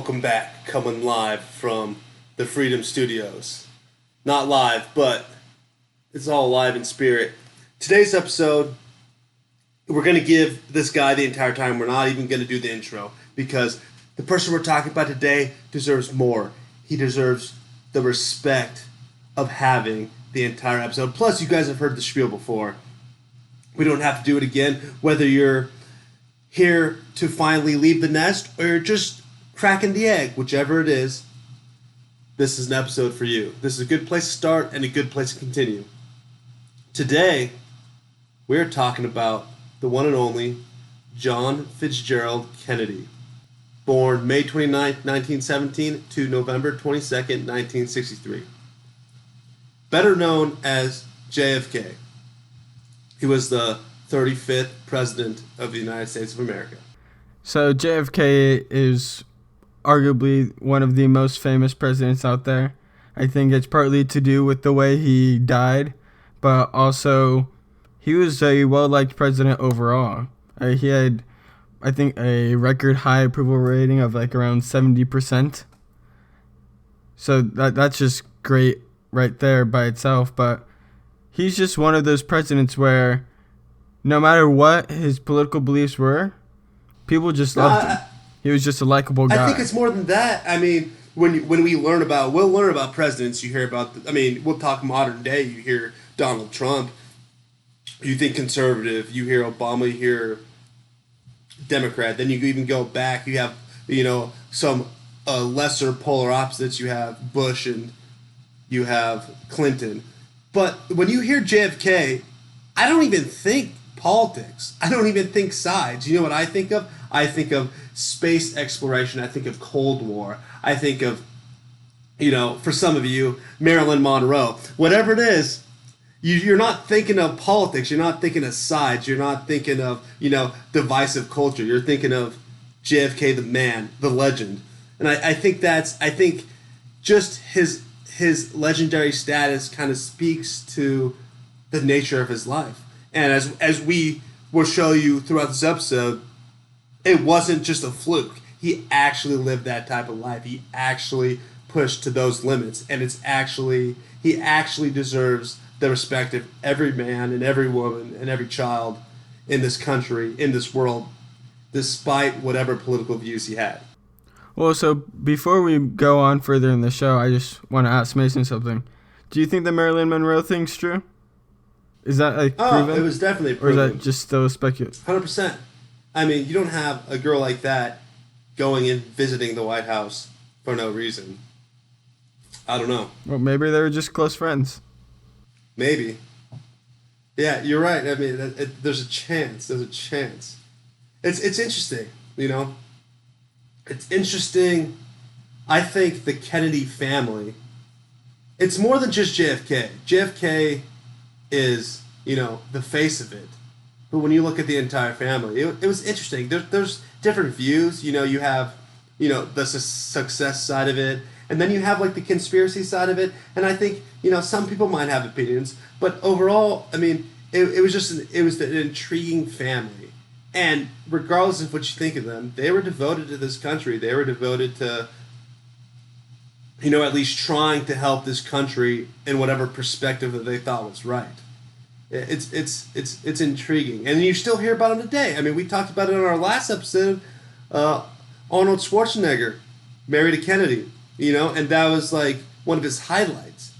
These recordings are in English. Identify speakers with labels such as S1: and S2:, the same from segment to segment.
S1: Welcome back, coming live from the Freedom Studios. Not live, but it's all live in spirit. Today's episode, we're going to give this guy the entire time. We're not even going to do the intro because the person we're talking about today deserves more. He deserves the respect of having the entire episode. Plus, you guys have heard the spiel before. We don't have to do it again, whether you're here to finally leave the nest or you're just cracking the egg, whichever it is. This is an episode for you. This is a good place to start and a good place to continue. Today, we're talking about the one and only John Fitzgerald Kennedy, born May 29th, 1917 to November 22nd, 1963. Better known as JFK. He was the 35th President of the United States of America.
S2: So JFK is arguably one of the most famous presidents out there. I think it's partly to do with the way he died, but also he was a well-liked president overall. He had, I think, a record high approval rating of like around 70%. So that's just great right there by itself, but he's just one of those presidents where no matter what his political beliefs were, people just loved him. He was just a likable guy.
S1: I think it's more than that. I mean, when we'll learn about presidents, you hear about, we'll talk modern day, you hear Donald Trump, you think conservative, you hear Obama, you hear Democrat, then you even go back, you have, some lesser polar opposites, you have Bush and you have Clinton. But when you hear JFK, I don't even think politics. I don't even think sides. You know what I think of? I think of space exploration. I think of Cold War. I think of, for some of you, Marilyn Monroe. Whatever it is, you're not thinking of politics. You're not thinking of sides. You're not thinking of, divisive culture. You're thinking of JFK, the man, the legend. And I think just his legendary status kind of speaks to the nature of his life. And as we will show you throughout this episode, it wasn't just a fluke. He actually lived that type of life. He actually pushed to those limits. And he actually deserves the respect of every man and every woman and every child in this country, in this world, despite whatever political views he had.
S2: Well, so before we go on further in the show, I just want to ask Mason something. Do you think the Marilyn Monroe thing's true? Is that proven?
S1: It was definitely proven.
S2: Or is that just still speculative?
S1: 100%. I mean, you don't have a girl like that going and visiting the White House for no reason. I don't know.
S2: Well, maybe they were just close friends.
S1: Maybe. Yeah, you're right. I mean, there's a chance. It's interesting, It's interesting. I think the Kennedy family, it's more than just JFK. JFK is, the face of it. But when you look at the entire family, it was interesting. There's different views. You have, the success side of it. And then you have, like, the conspiracy side of it. And I think, some people might have opinions. But overall, I mean, it was an intriguing family. And regardless of what you think of them, they were devoted to this country. They were devoted to, at least trying to help this country in whatever perspective that they thought was right. It's intriguing. And you still hear about them today. I mean, we talked about it in our last episode. Arnold Schwarzenegger married a Kennedy, and that was like one of his highlights.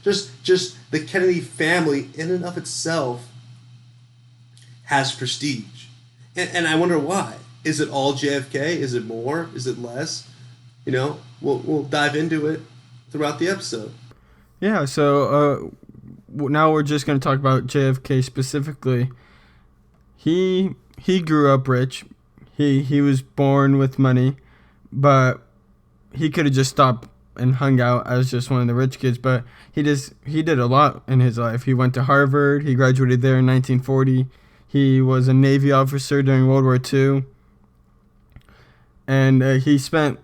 S1: Just the Kennedy family in and of itself has prestige. And I wonder why. Is it all JFK? Is it more? Is it less? We'll dive into it throughout the episode.
S2: Yeah, so now we're just going to talk about JFK specifically. He grew up rich. He was born with money, but he could have just stopped and hung out as just one of the rich kids, but he did a lot in his life. He went to Harvard. He graduated there in 1940. He was a Navy officer during World War II. And he spent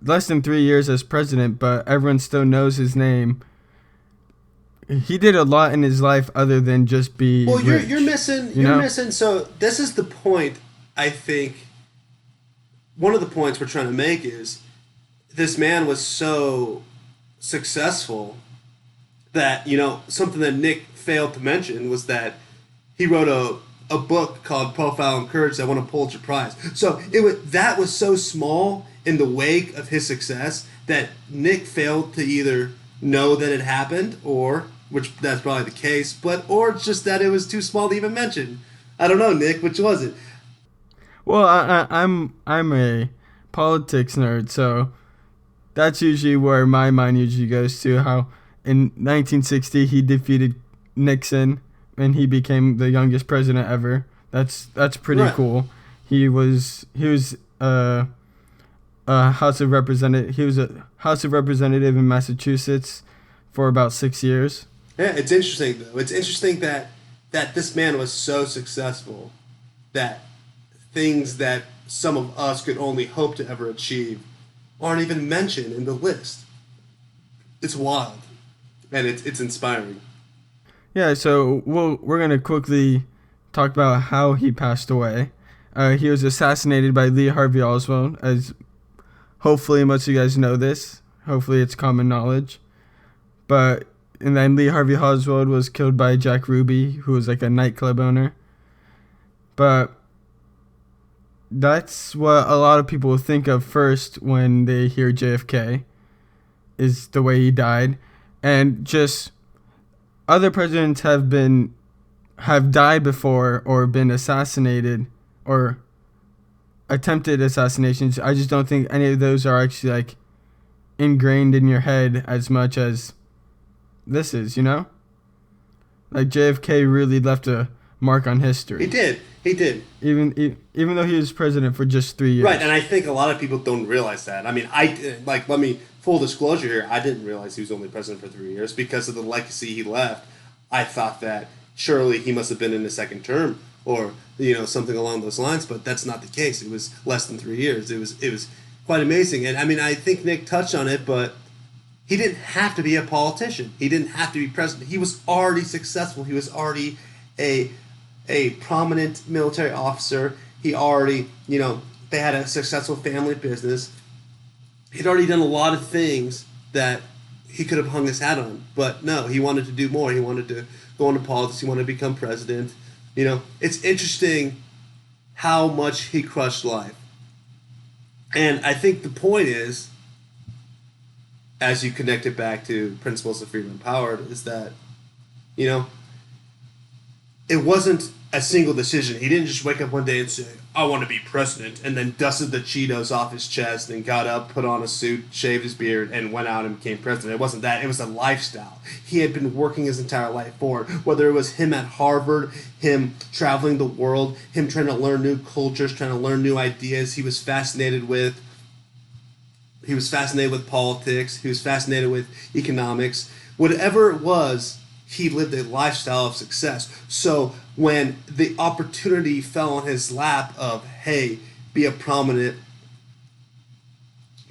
S2: less than 3 years as president, but everyone still knows his name. He did a lot in his life other than just be rich.
S1: You're missing. So this is the point, I think. One of the points we're trying to make is this man was so successful that, something that Nick failed to mention was that he wrote a book called Profile in Courage that won a Pulitzer Prize. So that was so small in the wake of his success that Nick failed to either know that it happened, or, which that's probably the case, or just that it was too small to even mention. I don't know, Nick, which was it?
S2: Well, I'm a politics nerd, so that's usually where my mind usually goes to. How in 1960 he defeated Nixon and he became the youngest president ever. That's pretty
S1: Right.
S2: cool. He was a House of Representative. He was a House of Representative in Massachusetts for about 6 years.
S1: Yeah, it's interesting though. It's interesting that this man was so successful that things that some of us could only hope to ever achieve aren't even mentioned in the list. It's wild, and it's inspiring.
S2: Yeah, so we're gonna quickly talk about how he passed away. He was assassinated by Lee Harvey Oswald, as hopefully most of you guys know this. Hopefully it's common knowledge. And then Lee Harvey Oswald was killed by Jack Ruby, who was like a nightclub owner. But that's what a lot of people think of first when they hear JFK, is the way he died. And just other presidents have died before or been assassinated or attempted assassinations. I just don't think any of those are actually like ingrained in your head as much as this is, Like JFK really left a mark on history.
S1: He did. He did.
S2: Even though he was president for just 3 years.
S1: Right, and I think a lot of people don't realize that. I mean, let me full disclosure here. I didn't realize he was only president for 3 years because of the legacy he left. I thought that surely he must have been in his second term or something along those lines, but that's not the case. It was less than 3 years. It was quite amazing, and I mean, I think Nick touched on it, but he didn't have to be a politician. He didn't have to be president. He was already successful. He was already a prominent military officer. He already, they had a successful family business. He'd already done a lot of things that he could have hung his hat on. But no, he wanted to do more. He wanted to go into politics. He wanted to become president. It's interesting how much he crushed life. And I think the point is, as you connect it back to Principles of Freedom and Power, is that, it wasn't a single decision. He didn't just wake up one day and say, I want to be president, and then dusted the Cheetos off his chest and got up, put on a suit, shaved his beard, and went out and became president. It wasn't that. It was a lifestyle. He had been working his entire life for it, whether it was him at Harvard, him traveling the world, him trying to learn new cultures, trying to learn new ideas. He was fascinated with politics. He was fascinated with economics. Whatever it was, he lived a lifestyle of success. So when the opportunity fell on his lap of, hey, be a prominent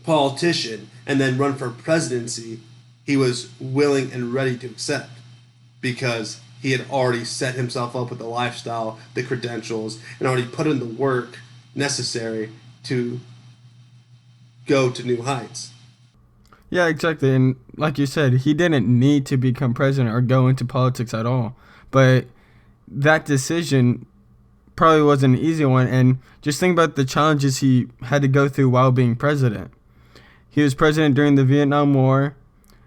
S1: politician and then run for presidency, he was willing and ready to accept because he had already set himself up with the lifestyle, the credentials, and already put in the work necessary to go to new heights.
S2: Yeah, exactly. And like you said, he didn't need to become president or go into politics at all. But that decision probably wasn't an easy one. And just think about the challenges he had to go through while being president. He was president during the Vietnam War,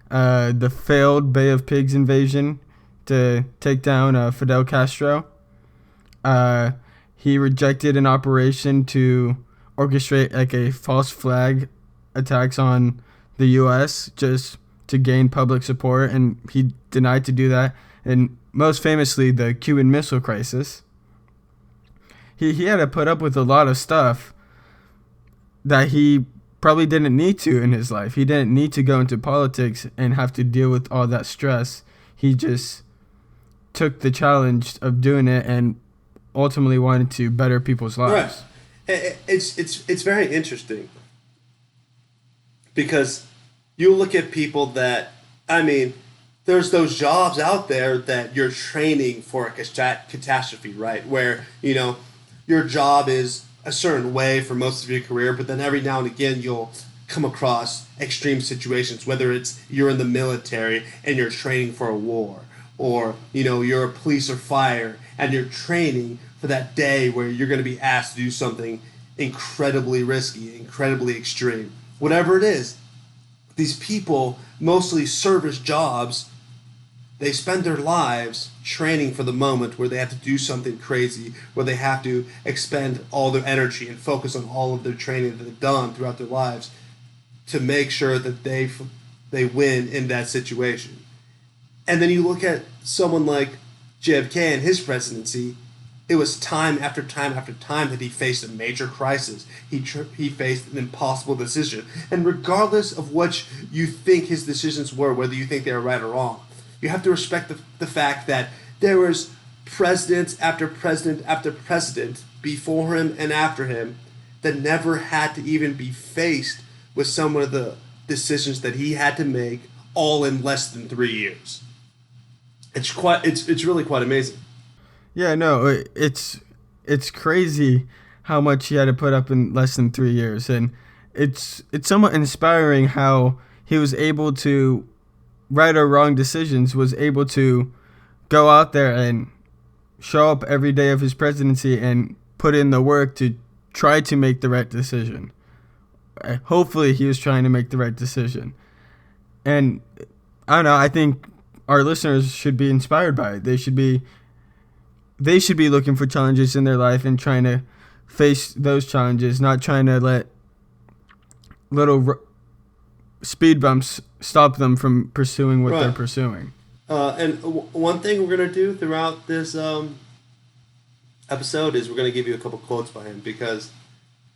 S2: the failed Bay of Pigs invasion to take down Fidel Castro. He rejected an operation to orchestrate like a false flag attacks on the U.S. just to gain public support, and he denied to do that. And most famously, the Cuban Missile Crisis. He had to put up with a lot of stuff that he probably didn't need to in his life. He didn't need to go into politics and have to deal with all that stress. He just took the challenge of doing it and ultimately wanted to better people's lives.
S1: Right. It's very interesting because you look at people that, I mean, there's those jobs out there that you're training for a catastrophe, right? Where, your job is a certain way for most of your career, but then every now and again you'll come across extreme situations, whether it's you're in the military and you're training for a war, or you're a police or fire and you're training for that day where you're going to be asked to do something incredibly risky, incredibly extreme. Whatever it is, these people, mostly service jobs, they spend their lives training for the moment where they have to do something crazy, where they have to expend all their energy and focus on all of their training that they've done throughout their lives to make sure that they win in that situation. And then you look at someone like JFK and his presidency. It was time after time after time that he faced a major crisis. He faced an impossible decision. And regardless of what you think his decisions were, whether you think they were right or wrong, you have to respect the fact that there was president after president after president before him and after him that never had to even be faced with some of the decisions that he had to make, all in less than 3 years. It's really quite amazing.
S2: Yeah, no, it's crazy how much he had to put up in less than 3 years, and it's somewhat inspiring how he was able to, right or wrong decisions, was able to go out there and show up every day of his presidency and put in the work to try to make the right decision. Hopefully he was trying to make the right decision. And I don't know, I think our listeners should be inspired by it. They should be looking for challenges in their life and trying to face those challenges, not trying to let little speed bumps stop them from pursuing what they're pursuing.
S1: And one thing we're going to do throughout this episode is we're going to give you a couple quotes by him, because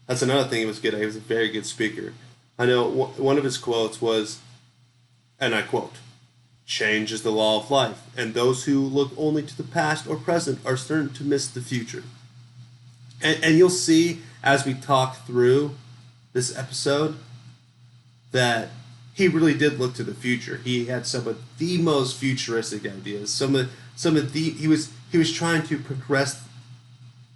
S1: that's another thing he was good at. He was a very good speaker. I know one of his quotes was, and I quote, "Change is the law of life, and those who look only to the past or present are certain to miss the future." And you'll see as we talk through this episode that he really did look to the future. He had some of the most futuristic ideas. He was trying to progress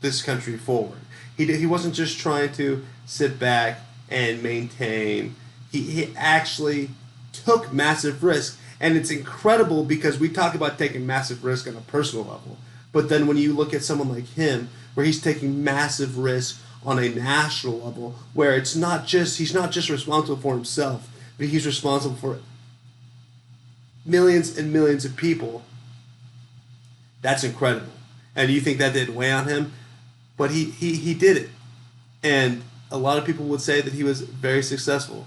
S1: this country forward. He wasn't just trying to sit back and maintain. He actually took massive risks. And it's incredible because we talk about taking massive risk on a personal level. But then when you look at someone like him, where he's taking massive risk on a national level, where he's not just responsible for himself, but he's responsible for millions and millions of people. That's incredible. And you think that didn't weigh on him? But he did it. And a lot of people would say that he was very successful.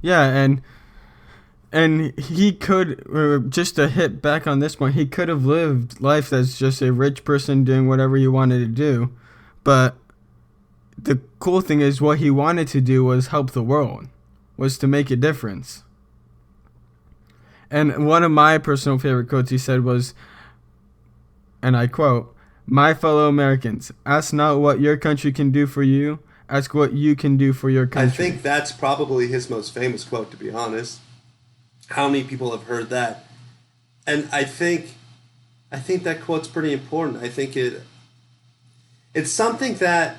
S2: Yeah, and he could, just to hit back on this point, he could have lived life as just a rich person doing whatever he wanted to do. But the cool thing is what he wanted to do was help the world, was to make a difference. And one of my personal favorite quotes he said was, and I quote, "My fellow Americans, ask not what your country can do for you, ask what you can do for your country."
S1: I think that's probably his most famous quote, to be honest. How many people have heard that? And I think that quote's pretty important. I think it's something that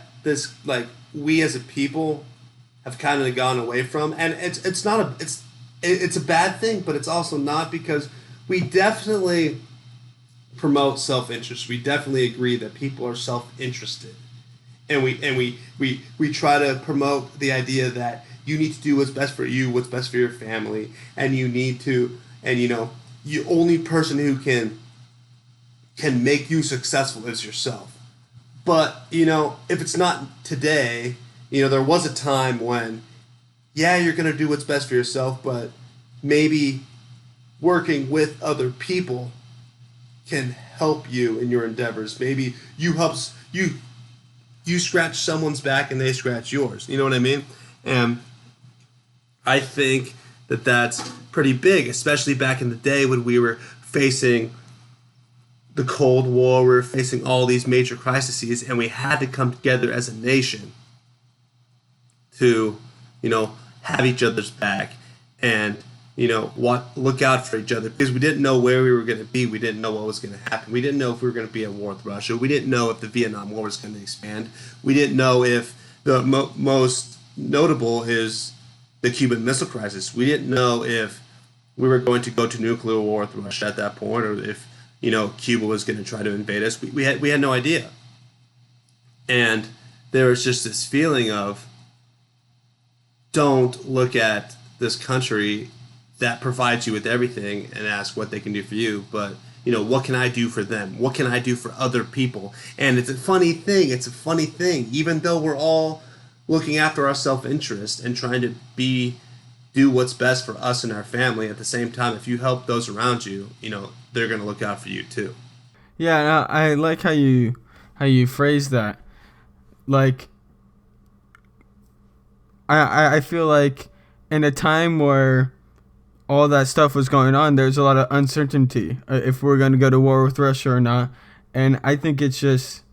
S1: we as a people have kind of gone away from, and it's a bad thing, but it's also not, because we definitely promote self-interest. We definitely agree that people are self-interested, and we try to promote the idea that you need to do what's best for you, what's best for your family, and you need to, and the only person who can make you successful is yourself. But if it's not today, there was a time when, yeah, you're going to do what's best for yourself, but maybe working with other people can help you in your endeavors. Maybe you scratch someone's back and they scratch yours. You know what I mean? And I think that that's pretty big, especially back in the day when we were facing the Cold War, we were facing all these major crises, and we had to come together as a nation to, have each other's back and, look out for each other, because we didn't know where we were going to be. We didn't know what was going to happen. We didn't know if we were going to be at war with Russia. We didn't know if the Vietnam War was going to expand. We didn't know if the most notable is the Cuban Missile Crisis. We didn't know if we were going to go to nuclear war with Russia at that point, or if Cuba was going to try to invade us. We had no idea, and there was just this feeling of, don't look at this country that provides you with everything and ask what they can do for you, but what can I do for them? What can I do for other people? And it's a funny thing. Even though we're all looking after our self-interest and trying to do what's best for us and our family, at the same time, if you help those around you, they're going to look out for you too.
S2: Yeah, no, I like how you phrase that. Like, I feel like in a time where all that stuff was going on, there's a lot of uncertainty if we're going to go to war with Russia or not. And I think it's just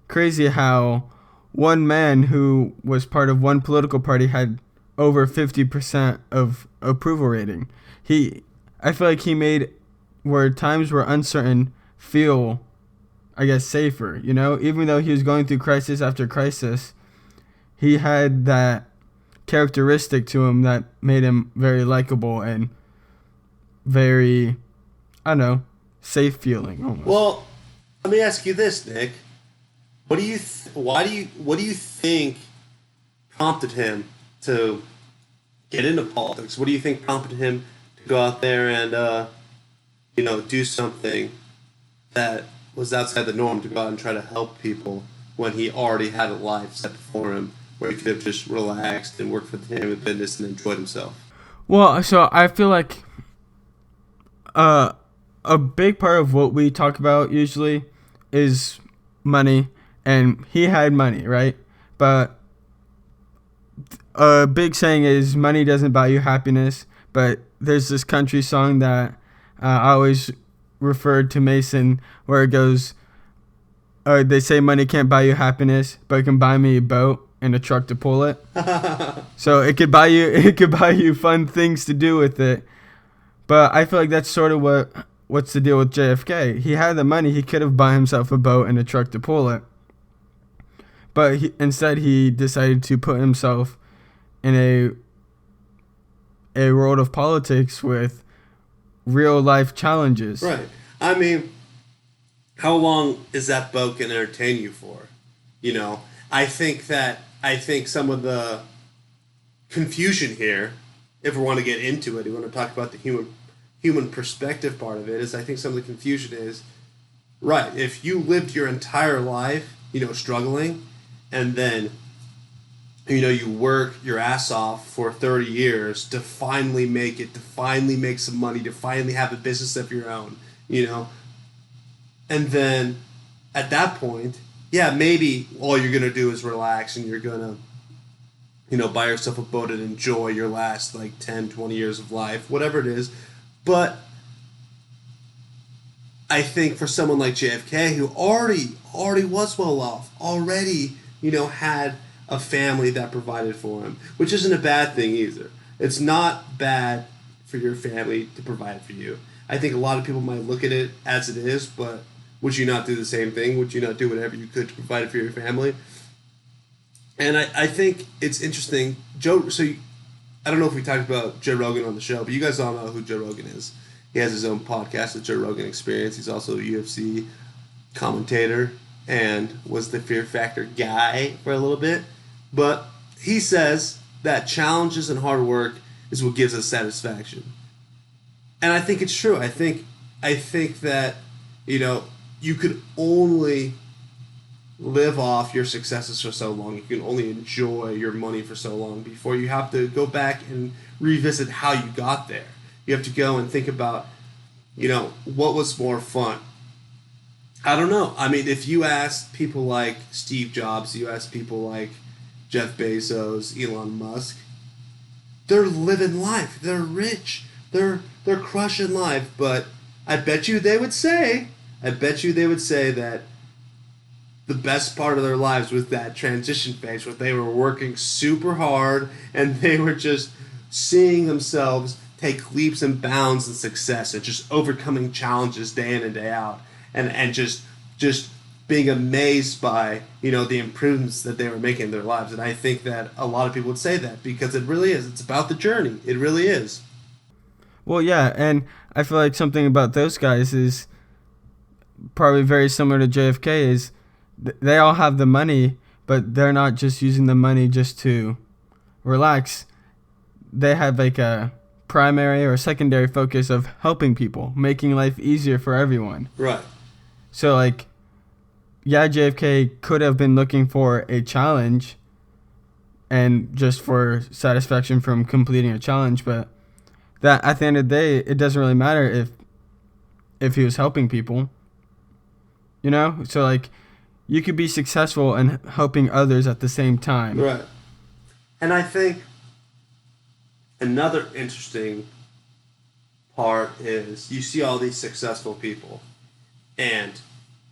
S2: crazy how one man who was part of one political party had over 50% of approval rating. I feel like he made where times were uncertain feel, I guess, safer. Even though he was going through crisis after crisis, he had that characteristic to him that made him very likable and very, I don't know, safe feeling almost.
S1: Well, let me ask you this, Nick. What do you think prompted him to get into politics? What do you think prompted him to go out there and do something that was outside the norm, to go out and try to help people when he already had a life set before him where he could have just relaxed and worked for the family business and enjoyed himself?
S2: Well, so I feel like a big part of what we talk about usually is money, and he had money, right? But a big saying is money doesn't buy you happiness. But there's this country song that I always referred to Mason, where it goes, they say money can't buy you happiness, but it can buy me a boat and a truck to pull it. So it could buy you fun things to do with it. But I feel like that's sort of what's the deal with JFK. He had the money, he could have bought himself a boat and a truck to pull it. But instead he decided to put himself in a world of politics with real life challenges.
S1: Right. I mean, how long is that boat going to entertain you for? I think some of the confusion here, if we want to get into it, we want to talk about the human perspective part of it, is I think some of the confusion is, right, if you lived your entire life, struggling, and then, you work your ass off for 30 years to finally make it, to finally make some money, to finally have a business of your own, and then at that point, yeah, maybe all you're going to do is relax and you're going to, buy yourself a boat and enjoy your last 10, 20 years of life, whatever it is. But I think for someone like JFK, who already was well off, already, had a family that provided for him, which isn't a bad thing either. It's not bad for your family to provide for you. I think a lot of people might look at it as it is, but would you not do the same thing? Would you not do whatever you could to provide it for your family? And I think it's interesting. I don't know if we talked about Joe Rogan on the show, but you guys all know who Joe Rogan is. He has his own podcast, The Joe Rogan Experience. He's also a UFC commentator and was the Fear Factor guy for a little bit. But he says that challenges and hard work is what gives us satisfaction. And I think it's true. I think that, you could only live off your successes for so long. You can only enjoy your money for so long before you have to go back and revisit how you got there. You have to go and think about, what was more fun. I don't know. I mean, if you ask people like Steve Jobs, you ask people like Jeff Bezos, Elon Musk, they're living life. They're rich. They're crushing life. But I bet you they would say that the best part of their lives was that transition phase where they were working super hard and they were just seeing themselves take leaps and bounds in success and just overcoming challenges day in and day out and just being amazed by, the improvements that they were making in their lives. And I think that a lot of people would say that because it really is. It's about the journey. It really is.
S2: Well, yeah, and I feel like something about those guys is probably very similar to JFK is they all have the money, but they're not just using the money just to relax. They have like a primary or secondary focus of helping people, making life easier for everyone.
S1: Right.
S2: So like, yeah, JFK could have been looking for a challenge and just for satisfaction from completing a challenge, but that at the end of the day, it doesn't really matter if he was helping people. So like, you could be successful in helping others at the same time.
S1: Right. And I think another interesting part is you see all these successful people and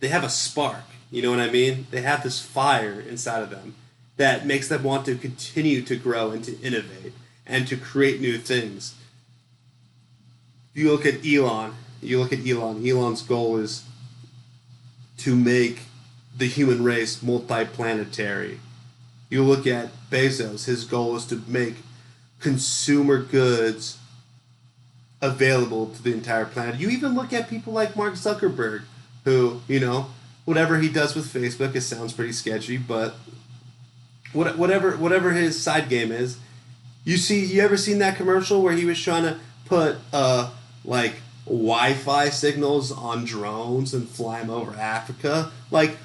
S1: they have a spark. You know what I mean? They have this fire inside of them that makes them want to continue to grow and to innovate and to create new things. You look at Elon. Elon's goal is to make the human race multiplanetary. You look at Bezos. His goal is to make consumer goods available to the entire planet. You even look at people like Mark Zuckerberg, who, whatever he does with Facebook, it sounds pretty sketchy, but whatever his side game is, you ever seen that commercial where he was trying to put like Wi-Fi signals on drones and fly them over Africa? Like,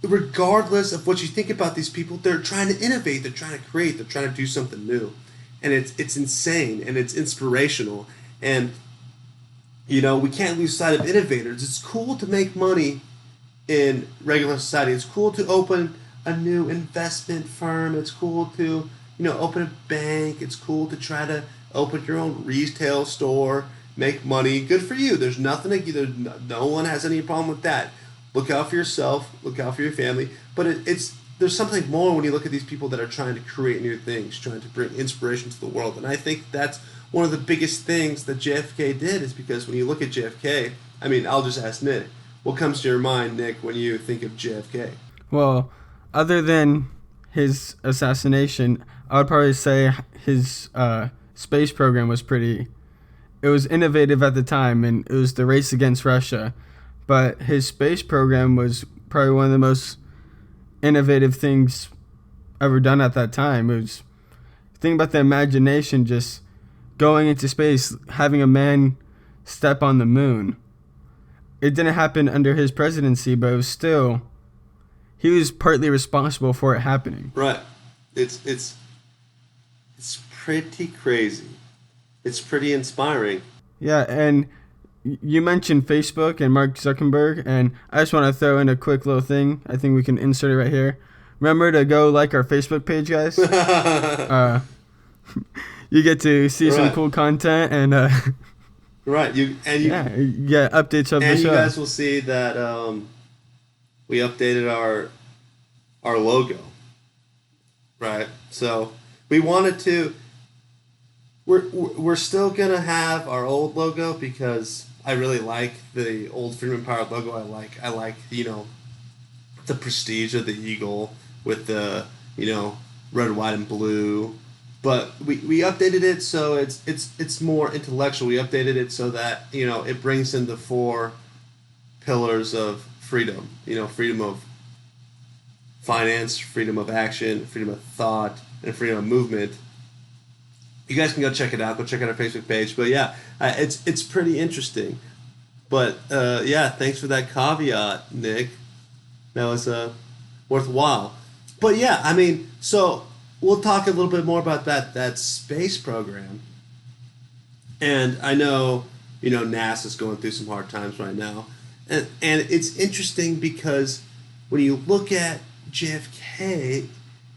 S1: regardless of what you think about these people, they're trying to innovate, they're trying to create, they're trying to do something new. And it's insane and it's inspirational. And, we can't lose sight of innovators. It's cool to make money in regular society. It's cool to open a new investment firm. It's cool to, open a bank. It's cool to try to open your own retail store, make money. Good for you. There's nothing, no one has any problem with that. Look out for yourself. Look out for your family. But there's something more when you look at these people that are trying to create new things, trying to bring inspiration to the world. And I think that's one of the biggest things that JFK did, is because when you look at JFK, I'll just ask Nick, what comes to your mind, Nick, when you think of JFK?
S2: Well, other than his assassination, I would probably say his space program was it was innovative at the time, and it was the race against Russia. But his space program was probably one of the most innovative things ever done at that time. It was, think about the imagination, just going into space, having a man step on the moon. It didn't happen under his presidency, but it was still, he was partly responsible for it happening.
S1: Right. It's pretty crazy. It's pretty inspiring.
S2: Yeah, and you mentioned Facebook and Mark Zuckerberg, and I just want to throw in a quick little thing. I think we can insert it right here. Remember to go like our Facebook page, guys. You get to see some cool content, and
S1: right. You
S2: get updates of the show.
S1: And you guys will see that we updated our logo. Right. So we wanted to. We're still gonna have our old logo because I really like the old Freedom Empowered logo. I like the prestige of the eagle with the red, white, and blue. But we updated it so it's more intellectual. We updated it so that it brings in the 4 pillars of freedom. Freedom of finance, freedom of action, freedom of thought, and freedom of movement. You guys can go check it out. Go check out our Facebook page. But yeah, it's pretty interesting. But thanks for that caveat, Nick. That was worthwhile. But yeah, so we'll talk a little bit more about that space program. And I know NASA's going through some hard times right now, and it's interesting because when you look at JFK.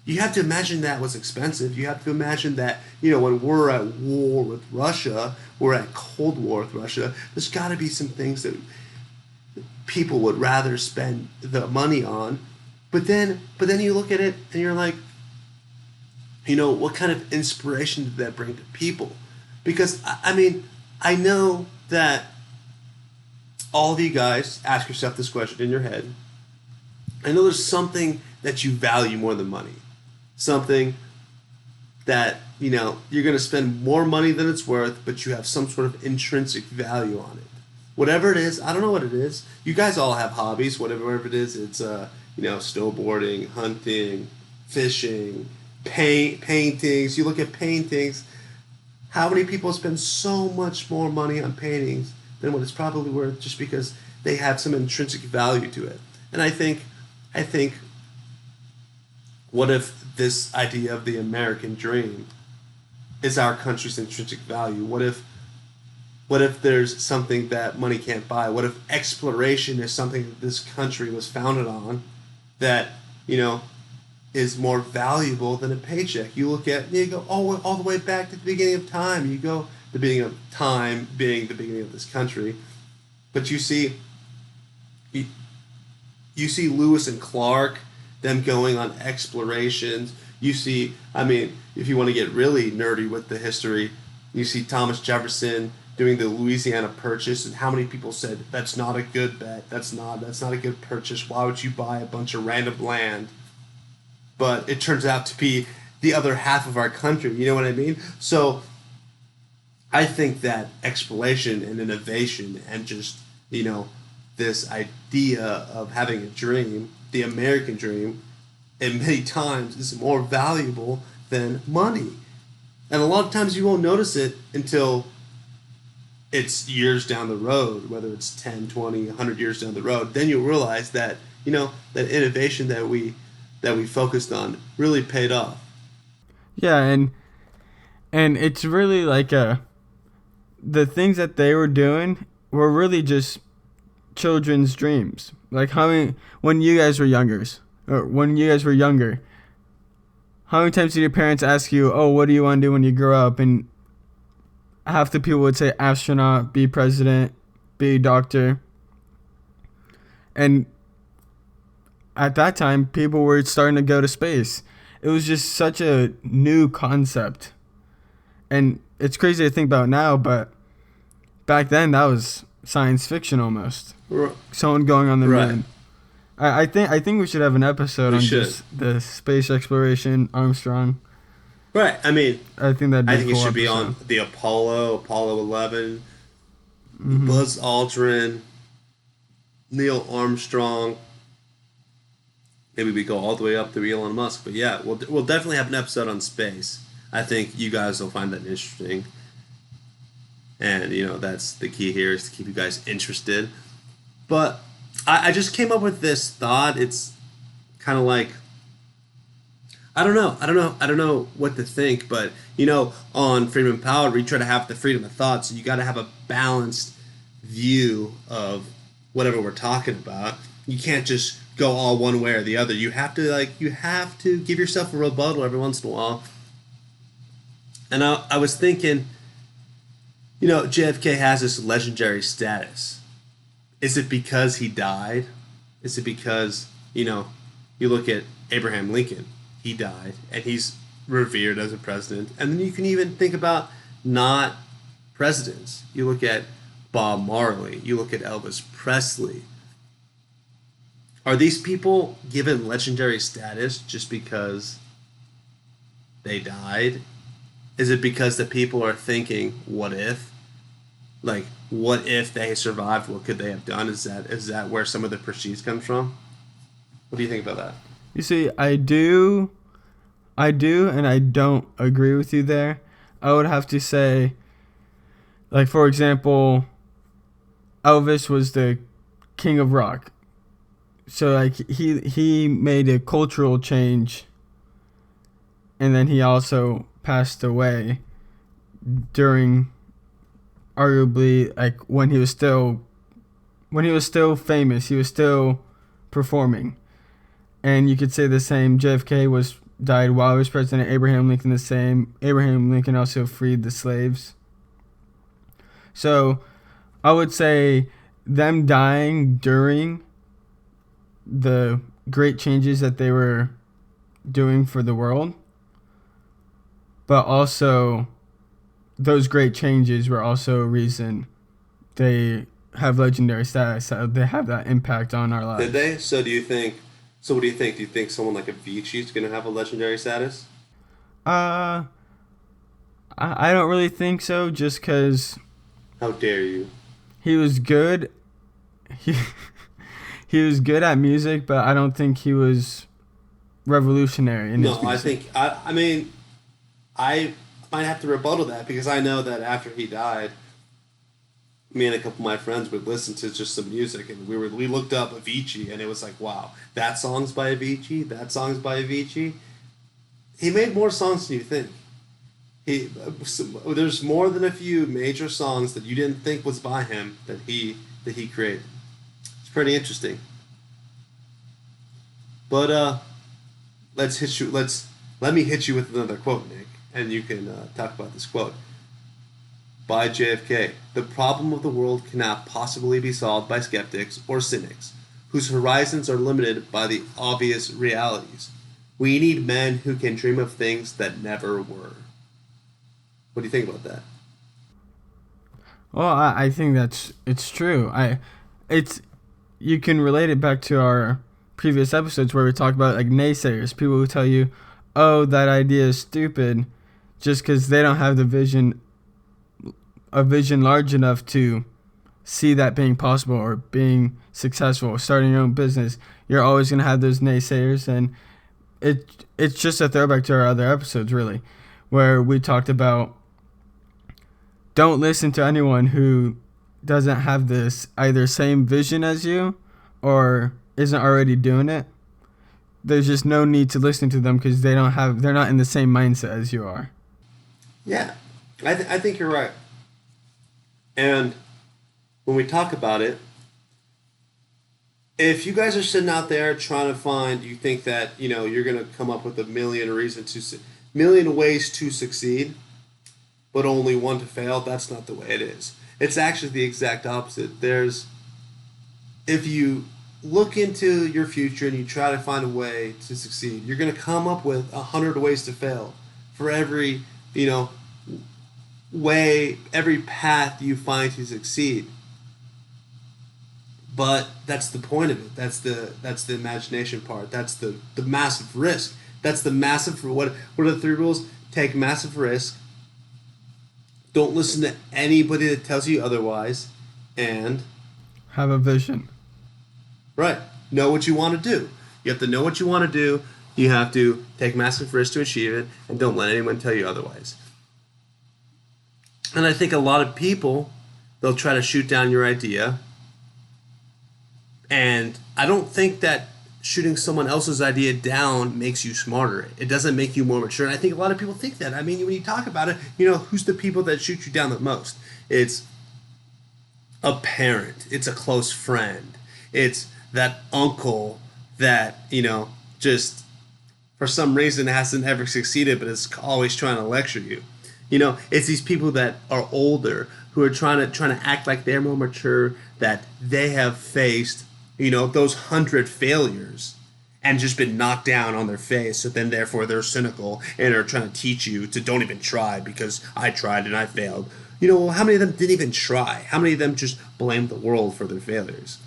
S1: You have to imagine that was expensive. You have to imagine that, when we're at war with Russia, we're at Cold War with Russia, there's got to be some things that people would rather spend the money on. But then you look at it and you're like, what kind of inspiration did that bring to people? Because, I know that all of you guys ask yourself this question in your head. I know there's something that you value more than money. Something that, you're going to spend more money than it's worth, but you have some sort of intrinsic value on it. Whatever it is, I don't know what it is. You guys all have hobbies, whatever it is. It's, snowboarding, hunting, fishing, paintings. You look at paintings. How many people spend so much more money on paintings than what it's probably worth just because they have some intrinsic value to it? And I think, what if this idea of the American dream is our country's intrinsic value? What if there's something that money can't buy? What if exploration is something that this country was founded on that, is more valuable than a paycheck? You go all the way back to the beginning of time. You go the beginning of time being the beginning of this country. But you see Lewis and Clark, them going on explorations. You see, if you want to get really nerdy with the history, you see Thomas Jefferson doing the Louisiana Purchase, and how many people said that's not a good bet, that's not a good purchase. Why would you buy a bunch of random land? But it turns out to be the other half of our country. You know what I mean? So I think that exploration and innovation and just, this idea of having a dream, the American dream, and many times is more valuable than money. And a lot of times you won't notice it until it's years down the road, whether it's 10, 20, 100 years down the road. Then you'll realize that, that innovation that we focused on really paid off.
S2: Yeah, and it's really like the things that they were doing were really just children's dreams. Like when you guys were younger, how many times did your parents ask you, "Oh, what do you want to do when you grow up?" And half the people would say astronaut, be president, be doctor. And at that time, people were starting to go to space. It was just such a new concept. And it's crazy to think about now, but back then that was science fiction almost.
S1: Right.
S2: Someone going on the
S1: Right.
S2: moon. I think we should have an episode just the space exploration, Armstrong.
S1: Right.
S2: I think that'd be
S1: I think
S2: a cool
S1: it should be
S2: episode.
S1: on the Apollo 11, Buzz Aldrin, Neil Armstrong. Maybe we go all the way up to Elon Musk. But yeah, we'll definitely have an episode on space. I think you guys will find that interesting. And, that's the key here, is to keep you guys interested. But I just came up with this thought. It's kind of like, I don't know what to think. But, on Freedom Empowered, we try to have the freedom of thought. So you got to have a balanced view of whatever we're talking about. You can't just go all one way or the other. You have to give yourself a rebuttal every once in a while. And I was thinking, JFK has this legendary status. Is it because he died? Is it because, you look at Abraham Lincoln, he died, and he's revered as a president. And then you can even think about not presidents. You look at Bob Marley, you look at Elvis Presley. Are these people given legendary status just because they died? Is it because the people are thinking, what if? Like, what if they survived? What could they have done? Is that where some of the prestige comes from? What do you think about that?
S2: You see, I do, and I don't agree with you there. I would have to say, like, for example, Elvis was the king of rock. So, like, he made a cultural change, and then he also passed away during, arguably, like, when he was still famous, he was still performing. And you could say the same. JFK died while he was president. Abraham Lincoln the same. Abraham Lincoln also freed the slaves. So I would say them dying during the great changes that they were doing for the world, but also those great changes were also a reason they have legendary status. They have that impact on our lives.
S1: Did they? So do you think So what do you think? Do you think someone like Avicii is going to have a legendary status?
S2: Uh, I don't really think so, just because
S1: How dare you?
S2: he was good. He, he was good at music, but I don't think he was revolutionary in his
S1: No, I
S2: music.
S1: think I mean I might have to rebuttal that because I know that after he died, me and a couple of my friends would listen to just some music, and we looked up Avicii, and it was like, wow, that song's by Avicii, that song's by Avicii. He made more songs than you think. There's more than a few major songs that you didn't think was by him that he created. It's pretty interesting. But let me hit you with another quote, Nick, and you can talk about this quote by JFK. The problem of the world cannot possibly be solved by skeptics or cynics, whose horizons are limited by the obvious realities. We need men who can dream of things that never were. What do you think about that?
S2: Well, I think it's true. It's you can relate it back to our previous episodes where we talk about like naysayers, people who tell you, "Oh, that idea is stupid," just because they don't have a vision large enough to see that being possible or being successful or starting your own business. You're always gonna have those naysayers, and it's just a throwback to our other episodes, really, where we talked about don't listen to anyone who doesn't have this either same vision as you or isn't already doing it. There's just no need to listen to them because they're not in the same mindset as you are.
S1: Yeah, I think you're right. And when we talk about it, if you guys are sitting out there trying to find, you think that you're gonna come up with a million ways to succeed, but only one to fail. That's not the way it is. It's actually the exact opposite. If you look into your future and you try to find a way to succeed, you're gonna come up with 100 ways to fail for every way, every path you find to succeed. But that's the point of it. That's the imagination part. That's the massive risk. That's the massive. What are the three rules? Take massive risk. Don't listen to anybody that tells you otherwise, and
S2: Have a vision.
S1: right, know what you want to do. You have to know what you want to do. You have to take massive risk to achieve it, and don't let anyone tell you otherwise. And I think a lot of people, they'll try to shoot down your idea. And I don't think that shooting someone else's idea down makes you smarter. It doesn't make you more mature. And I think a lot of people think that. I mean, when you talk about it, who's the people that shoot you down the most? It's a parent. It's a close friend. It's that uncle that, just for some reason hasn't ever succeeded but is always trying to lecture you. It's these people that are older who are trying to act like they're more mature, that they have faced those 100 failures and just been knocked down on their face. So then, therefore, they're cynical and are trying to teach you to don't even try because I tried and I failed. How many of them didn't even try? How many of them just blamed the world for their failures?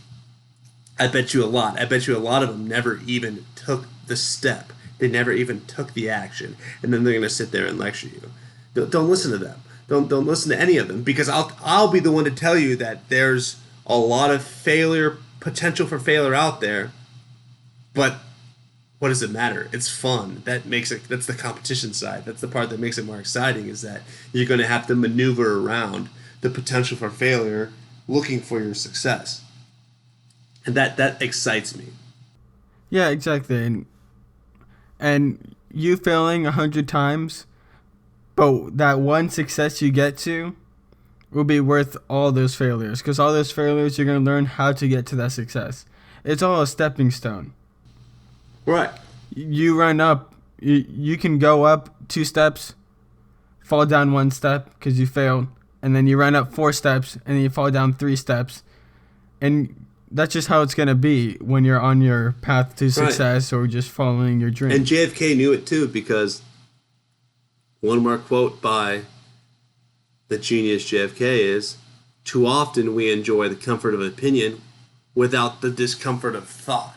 S1: I bet you a lot. I bet you a lot of them never even took the step. They never even took the action. And then they're going to sit there and lecture you. Don't listen to them. Don't listen to any of them, because I'll be the one to tell you that there's a lot of potential for failure out there, but what does it matter? It's fun. That's the competition side. That's the part that makes it more exciting, is that you're going to have to maneuver around the potential for failure looking for your success. And that excites me.
S2: Yeah, exactly. And you failing 100 times, but that one success you get to will be worth all those failures, because all those failures you're going to learn how to get to that success. It's all a stepping stone.
S1: Right.
S2: You run up, you can go up 2 steps, fall down 1 step because you failed, and then you run up 4 steps and then you fall down 3 steps. And that's just how it's going to be when you're on your path to success, right, or just following your dream.
S1: And JFK knew it too, because one more quote by the genius JFK is, "Too often we enjoy the comfort of opinion without the discomfort of thought."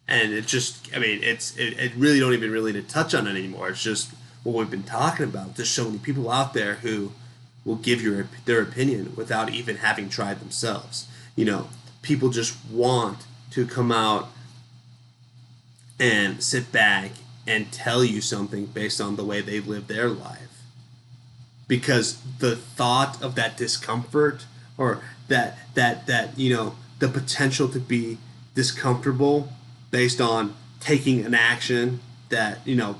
S1: And it just, I mean, it really don't even really need to touch on it anymore. It's just what we've been talking about. There's so many people out there who will give their opinion without even having tried themselves. You know, people just want to come out and sit back and tell you something based on the way they live their life. Because the thought of that discomfort, or that the potential to be discomfortable based on taking an action that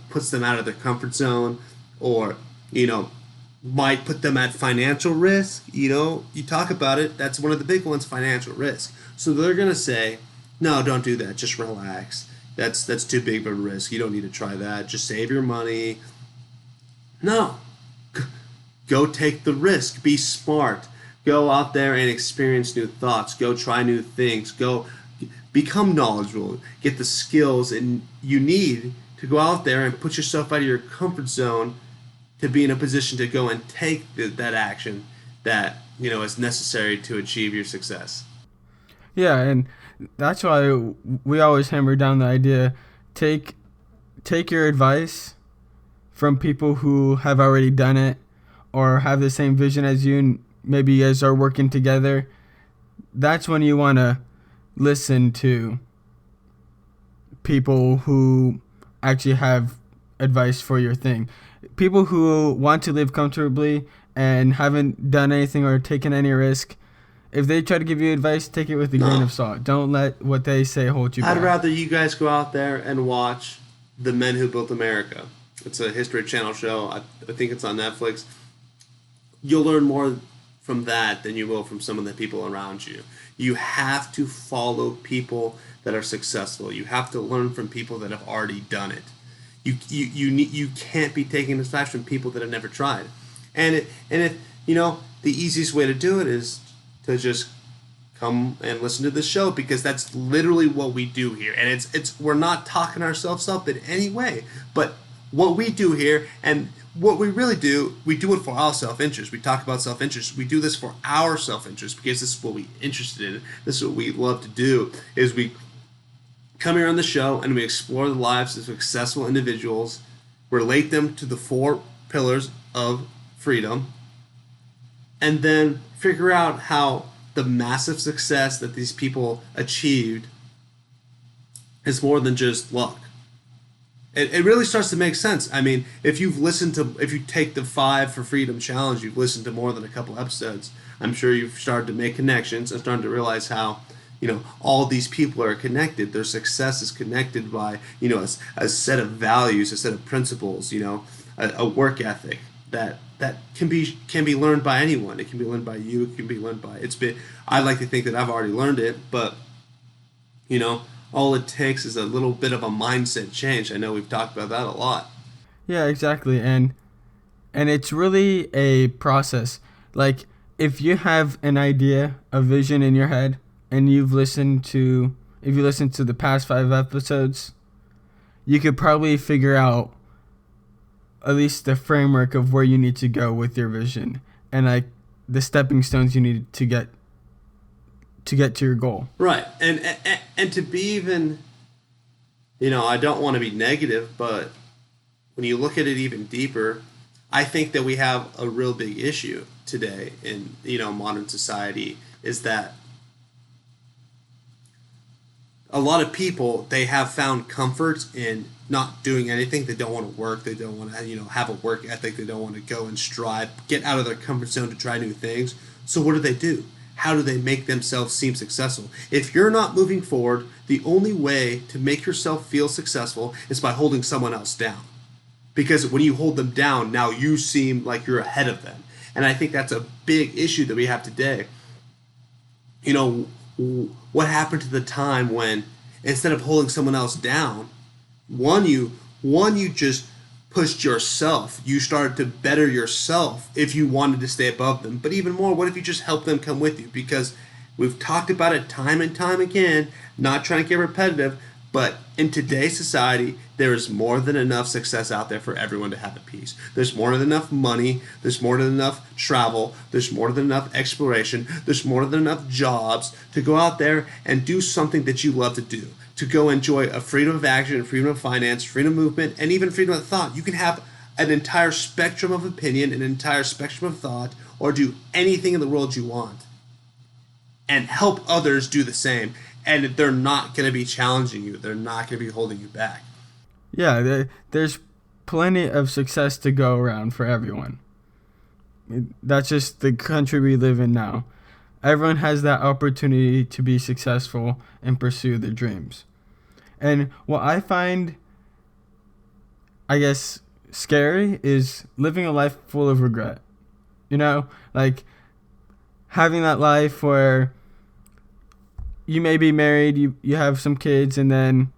S1: puts them out of their comfort zone, or might put them at financial risk. You talk about it, that's one of the big ones, financial risk. So they're going to say, no, don't do that, just relax. That's too big of a risk. You don't need to try that. Just save your money. No. Go take the risk. Be smart. Go out there and experience new thoughts. Go try new things. Go become knowledgeable. Get the skills and you need to go out there and put yourself out of your comfort zone to be in a position to go and take that action that is necessary to achieve your success.
S2: Yeah, and that's why we always hammer down the idea: take your advice from people who have already done it or have the same vision as you, and maybe you guys are working together. That's when you want to listen to people who actually have advice for your thing. People who want to live comfortably and haven't done anything or taken any risk, if they try to give you advice, take it with a grain of salt. Don't let what they say hold you back.
S1: I'd rather you guys go out there and watch The Men Who Built America. It's a History Channel show. I think it's on Netflix. You'll learn more from that than you will from some of the people around you. You have to follow people that are successful. You have to learn from people that have already done it. You can't be taking advice from people that have never tried. And if the easiest way to do it is to just come and listen to this show, because that's literally what we do here. And it's we're not talking ourselves up in any way, but what we do here and what we really do, we do it for our self-interest. We talk about self-interest. We do this for our self-interest because this is what we're interested in. This is what we love to do, is we come here on the show and we explore the lives of successful individuals, relate them to the 4 pillars of freedom, and then figure out how the massive success that these people achieved is more than just luck. It really starts to make sense. I mean, if you take the 5 for Freedom challenge, you've listened to more than a couple episodes, I'm sure you've started to make connections and started to realize how, all these people are connected. Their success is connected by, a set of values, a set of principles, a work ethic that can be learned by anyone. It can be learned by you. It can be learned by, I like to think that I've already learned it, but, all it takes is a little bit of a mindset change. I know we've talked about that a lot.
S2: Yeah, exactly. And it's really a process. Like, if you have an idea, a vision in your head, and if you listen to the past 5 episodes, you could probably figure out at least the framework of where you need to go with your vision and like the stepping stones you need to get to your goal.
S1: Right. And to be even, I don't want to be negative, but when you look at it even deeper, I think that we have a real big issue today in, modern society, is that a lot of people, they have found comfort in not doing anything. They don't want to work. They don't want to, have a work ethic. They don't want to go and strive, get out of their comfort zone to try new things. So what do? How do they make themselves seem successful? If you're not moving forward, the only way to make yourself feel successful is by holding someone else down. Because when you hold them down, now you seem like you're ahead of them. And I think that's a big issue that we have today. What happened to the time when instead of holding someone else down, you just pushed yourself. You started to better yourself if you wanted to stay above them. But even more, what if you just help them come with you? Because we've talked about it time and time again, not trying to get repetitive, but in today's society, there is more than enough success out there for everyone to have a piece. There's more than enough money. There's more than enough travel. There's more than enough exploration. There's more than enough jobs to go out there and do something that you love to do. to go enjoy a freedom of action, freedom of finance, freedom of movement, and even freedom of thought. You can have an entire spectrum of opinion, an entire spectrum of thought, or do anything in the world you want and help others do the same. And they're not going to be challenging you. They're not going to be holding you back.
S2: Yeah, there's plenty of success to go around for everyone. That's just the country we live in now. Everyone has that opportunity to be successful and pursue their dreams. And what I find, I guess, scary is living a life full of regret. You know, like having that life where you may be married, you have some kids, and then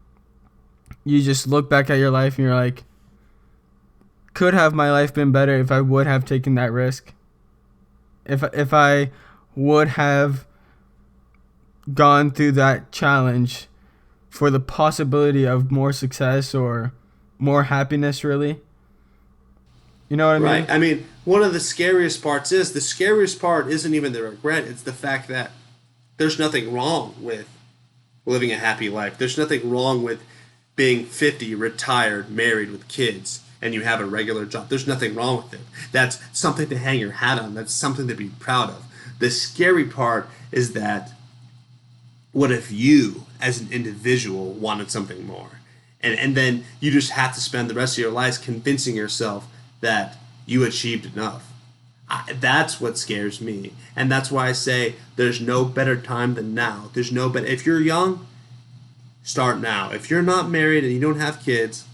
S2: you just look back at your life and you're like, could have my life been better if I would have taken that risk? If I would have gone through that challenge for the possibility of more success or more happiness, really? You know what I mean?
S1: Right. I mean, one of the scariest parts isn't even the regret. It's the fact that there's nothing wrong with living a happy life. There's nothing wrong with being 50, retired, married with kids, and you have a regular job. There's nothing wrong with it. That's something to hang your hat on. That's something to be proud of. The scary part is that what if you, as an individual, wanted something more? And then you just have to spend the rest of your life convincing yourself that you achieved enough. That's what scares me. And that's why I say there's no better time than now. There's no better. If you're young, start now. If you're not married and you don't have kids,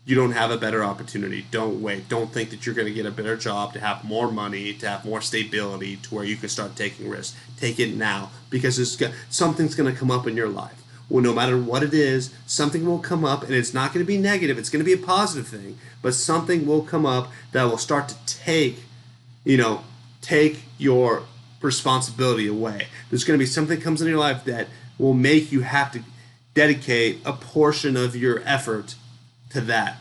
S1: you don't have a better opportunity. Don't wait. Don't think that you're going to get a better job, to have more money, to have more stability, to where you can start taking risks. Take it now, because something's going to come up in your life. Well, no matter what it is, something will come up, and it's not going to be negative. It's going to be a positive thing, but something will come up that will start to take your responsibility away. There's going to be something that comes in your life that will make you have to dedicate a portion of your effort to that.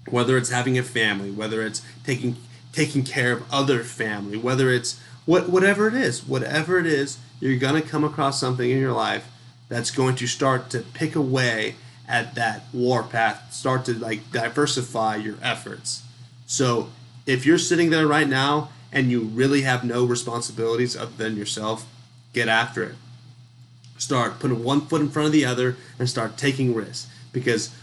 S1: Whether it's having a family, whether it's taking care of other family, whether it's whatever it is, you're going to come across something in your life that's going to start to pick away at that warpath, start to diversify your efforts. So if you're sitting there right now and you really have no responsibilities other than yourself, get after it. Start putting one foot in front of the other and start taking risks, because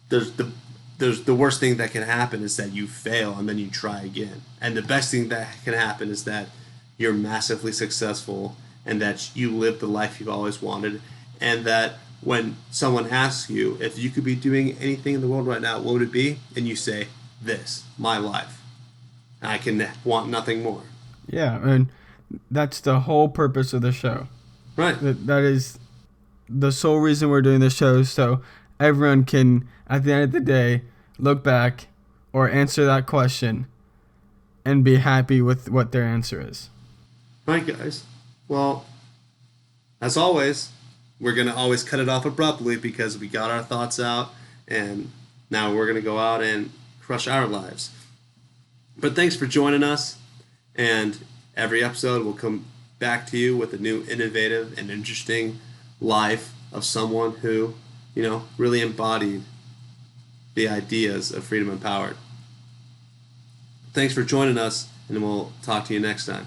S1: there's the worst thing that can happen is that you fail and then you try again. And the best thing that can happen is that you're massively successful and that you live the life you've always wanted, and that when someone asks you if you could be doing anything in the world right now, what would it be? And you say, this, my life. And I can want nothing more.
S2: Yeah, and that's the whole purpose of the show.
S1: Right.
S2: That is the sole reason we're doing this show, so everyone can, at the end of the day, look back or answer that question and be happy with what their answer is.
S1: Right, guys. Well, as always, we're going to always cut it off abruptly because we got our thoughts out, and now we're going to go out and crush our lives. But thanks for joining us, and every episode will come back to you with a new innovative and interesting life of someone who, really embodied the ideas of freedom empowered. Thanks for joining us, and we'll talk to you next time.